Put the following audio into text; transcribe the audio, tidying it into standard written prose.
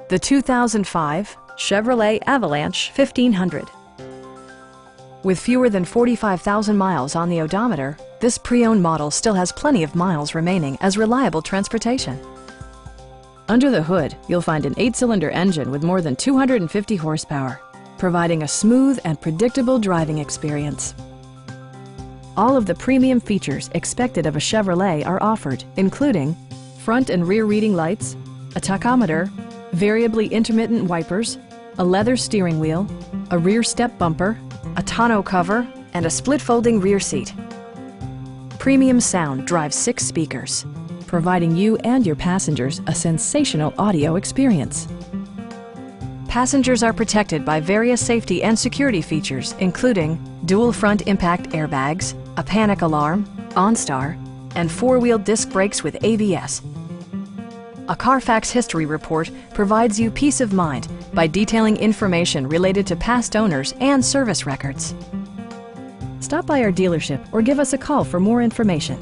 the 2005 Chevrolet Avalanche 1500. With fewer than 45,000 miles on the odometer, this pre-owned model still has plenty of miles remaining as reliable transportation. Under the hood, you'll find an 8-cylinder engine with more than 250 horsepower, providing a smooth and predictable driving experience. All of the premium features expected of a Chevrolet are offered, including front and rear reading lights, a tachometer, variably intermittent wipers, a leather steering wheel, a rear step bumper, a tonneau cover, and a split folding rear seat. Premium sound drives 6 speakers, providing you and your passengers a sensational audio experience. Passengers are protected by various safety and security features, including dual front impact airbags, a panic alarm, OnStar, and 4-wheel disc brakes with ABS. A Carfax history report provides you peace of mind by detailing information related to past owners and service records. Stop by our dealership or give us a call for more information.